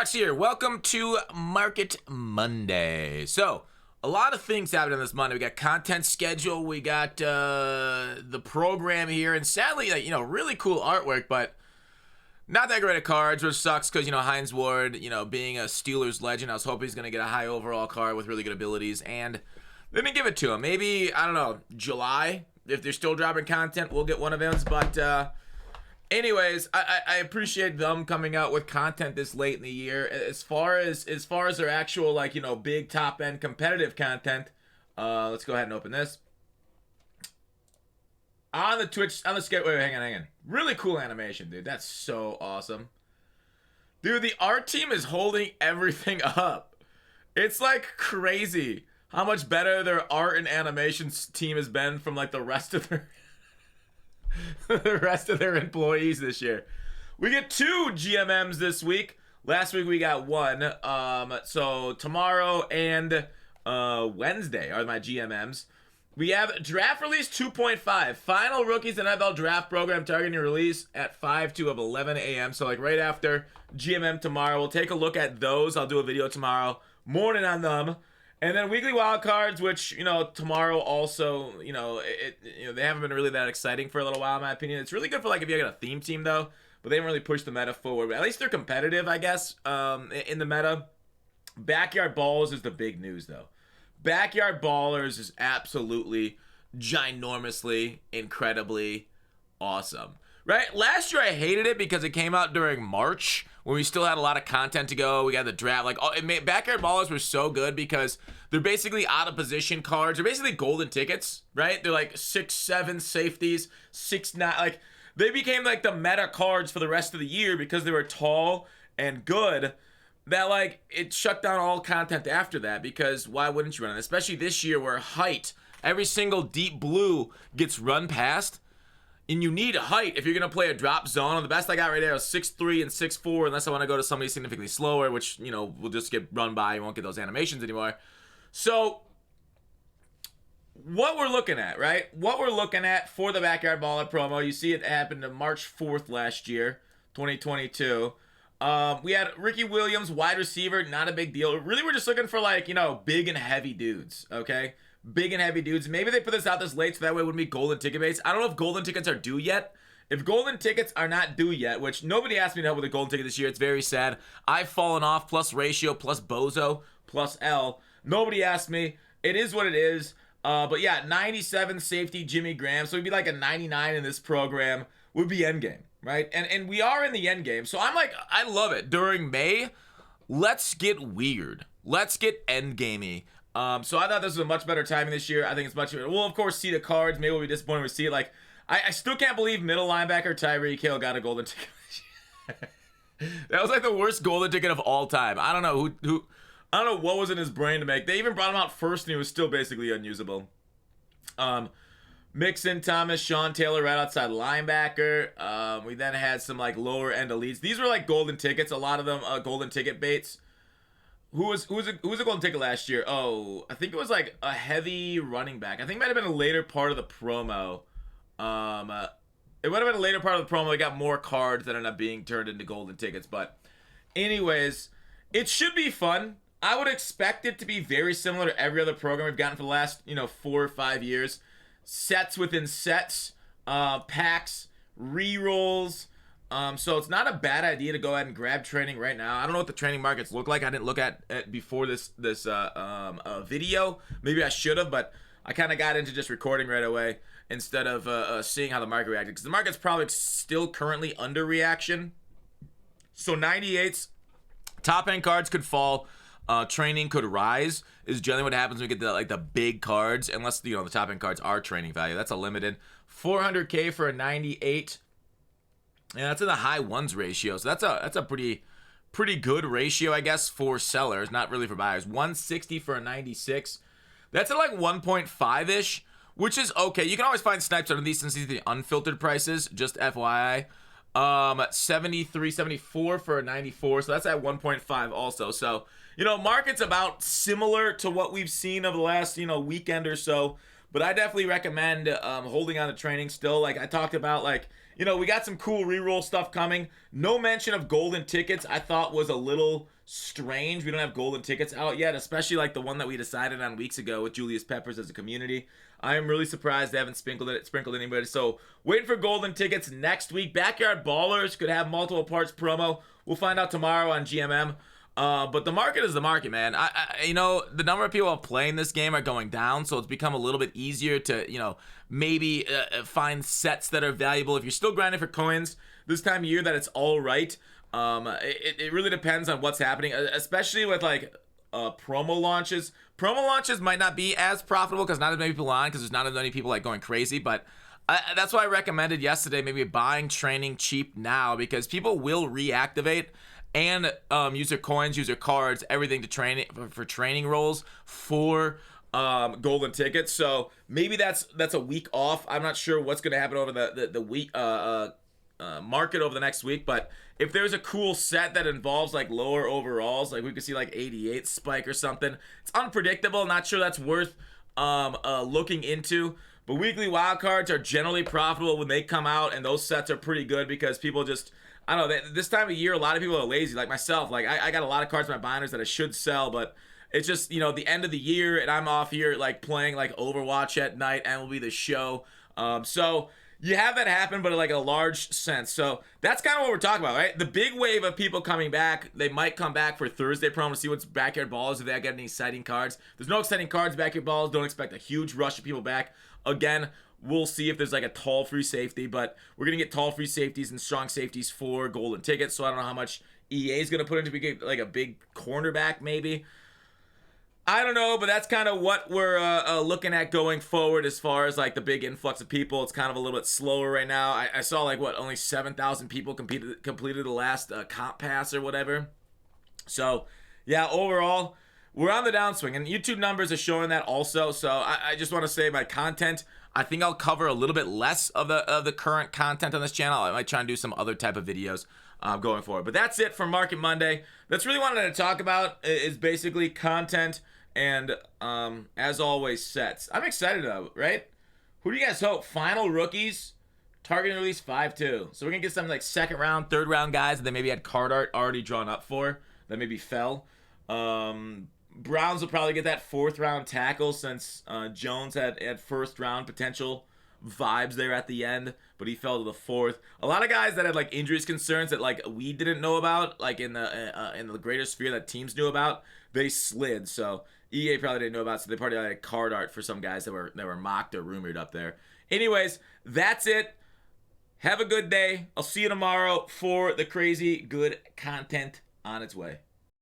Fox here. Welcome to Market Monday. So, a lot of things happening this Monday. We got content schedule, we got the program here, and sadly, really cool artwork, but not that great of cards, which sucks because, Hines Ward, being a Steelers legend, I was hoping he's going to get a high overall card with really good abilities, and they didn't give it to him. Maybe, I don't know, July, if they're still dropping content, we'll get one of his, but anyways, I appreciate them coming out with content this late in the year. As far as their actual, big top end competitive content, let's go ahead and open this. On the Twitch, on the skate, wait, hang on. Really cool animation, dude. That's so awesome. Dude, the art team is holding everything up. It's like crazy how much better their art and animations team has been from the rest of their the rest of their employees this year. We get 2 GMMs this week. Last week we got 1. So tomorrow and Wednesday are my GMMs. We have draft release 2.5. Final rookies in NFL draft program targeting release at 5 to 11 a.m. So right after GMM tomorrow. We'll take a look at those. I'll do a video tomorrow morning on them. And then weekly wildcards, which, tomorrow also, they haven't been really that exciting for a little while, in my opinion. It's really good for, if you got a theme team, though. But they haven't really pushed the meta forward. But at least they're competitive, I guess, in the meta. Backyard Ballers is the big news, though. Backyard Ballers is absolutely, ginormously, incredibly awesome. Right? Last year I hated it because it came out during March when we still had a lot of content to go. We got the draft. Backyard Ballers were so good because they're basically out of position cards. They're basically golden tickets, right? They're 6'7" safeties, 6'9". They became the meta cards for the rest of the year because they were tall and good. That it shut down all content after that because why wouldn't you run it? Especially this year where height, every single deep blue gets run past. And you need height if you're going to play a drop zone. The best I got right there is 6'3" and 6'4", unless I want to go to somebody significantly slower, which, will just get run by. You won't get those animations anymore. So, what we're looking at, right? What we're looking at for the Backyard Baller promo, you see it happened on March 4th last year, 2022. We had Ricky Williams, wide receiver, not a big deal. Really, we're just looking for, big and heavy dudes, okay? Big and heavy dudes. Maybe they put this out this late so that way it wouldn't be golden ticket baits. I don't know if golden tickets are due yet. If golden tickets are not due yet, which nobody asked me to help with a golden ticket this year, it's very sad. I've fallen off, plus ratio, plus bozo, plus L. Nobody asked me. It is what it is. But yeah, 97 safety Jimmy Graham. So it'd be a 99 in this program. Would be endgame, right? And we are in the endgame. So I'm I love it. During May, let's get weird. Let's get endgamey. So I thought this was a much better timing this year. I think it's much better. We'll, of course, see the cards. Maybe we'll be disappointed when we see it. I still can't believe middle linebacker Tyreek Hill got a golden ticket. That was the worst golden ticket of all time. I don't know who I don't know what was in his brain to make. They even brought him out first, and he was still basically unusable. Mixon, Thomas, Sean Taylor, right outside linebacker. We then had some lower end elites. These were golden tickets. A lot of them golden ticket baits. Who was a golden ticket last year? Oh, I think it was a heavy running back. I think it might have been a later part of the promo. It would have been a later part of the promo. We got more cards that ended up being turned into golden tickets. But anyways, it should be fun. I would expect it to be very similar to every other program we've gotten for the last 4 or 5 years. Sets within sets, packs, re-rolls. So it's not a bad idea to go ahead and grab training right now. I don't know what the training markets look like. I didn't look at it before this video. Maybe I should have, but I kind of got into just recording right away instead of seeing how the market reacted. Because the market's probably still currently under reaction. So 98s, top end cards could fall. Training could rise is generally what happens when we get the big cards. Unless the top end cards are training value. That's a limited 400K for a 98. Yeah, that's in the high ones ratio. So that's a pretty good ratio, I guess, for sellers, not really for buyers. 160 for a 96. That's at 1.5-ish, which is okay. You can always find snipes under these since these are the unfiltered prices, just FYI. 73, 74 for a 94. So that's at 1.5 also. So, market's about similar to what we've seen over the last, weekend or so. but I definitely recommend holding on to training still. Like I talked about, like, you know, we got some cool reroll stuff coming. No mention of golden tickets. I thought was a little strange. We don't have golden tickets out yet, especially like the one that we decided on weeks ago with Julius Peppers as a community. I am really surprised they haven't sprinkled anybody. So waiting for golden tickets next week. Backyard Ballers could have multiple parts promo. We'll find out tomorrow on GMM. But the market is the market, man. You know, the number of people playing this game are going down, so it's become a little bit easier to, you know, maybe find sets that are valuable. If you're still grinding for coins this time of year, that it's all right. It really depends on what's happening, especially with like promo launches. Promo launches might not be as profitable because not as many people on, because there's not as many people like going crazy, but that's why I recommended yesterday maybe buying training cheap now, because people will reactivate and use their coins, use their cards, everything to train for training roles for golden tickets. So maybe that's a week off. I'm not sure what's going to happen over the week market over the next week, but if there's a cool set that involves like lower overalls, like we could see like 88 spike or something, it's unpredictable. Not sure that's worth looking into. But weekly wildcards are generally profitable when they come out, and those sets are pretty good because people just, I don't know, this time of year, a lot of people are lazy, like myself. Like, I got a lot of cards in my binders that I should sell, but it's just, you know, the end of the year, and I'm off here, like, playing, like, Overwatch at night, and will be the show. So, you have that happen, but in, like, a large sense. So, that's kind of what we're talking about, right? The big wave of people coming back, they might come back for Thursday promo to see what's Backyard Balls, if they get any exciting cards. There's no exciting cards, Backyard Balls. Don't expect a huge rush of people back. Again, we'll see if there's like a tall free safety, but we're going to get tall free safeties and strong safeties for golden tickets. So I don't know how much EA is going to put into like a big cornerback maybe. I don't know, but that's kind of what we're looking at going forward as far as like the big influx of people. It's kind of a little bit slower right now. I saw like only 7,000 people completed the last comp pass or whatever. So yeah, overall, we're on the downswing, and YouTube numbers are showing that also. So I just want to say my content, I think I'll cover a little bit less of the current content on this channel. I might try and do some other type of videos going forward. But that's it for Market Monday. That's really wanted to talk about is basically content and, as always, sets. I'm excited though, right? Who do you guys hope? Final rookies, targeting release 5-2. So we're going to get some like second round, third round guys that they maybe had card art already drawn up for that maybe fell. Browns will probably get that fourth round tackle since Jones had first round potential vibes there at the end, but he fell to the fourth. A lot of guys that had like injuries concerns that like we didn't know about, like in the greater sphere that teams knew about, they slid. So EA probably didn't know about, so they probably had card art for some guys that were mocked or rumored up there. Anyways, that's it. Have a good day. I'll see you tomorrow for the crazy good content on its way.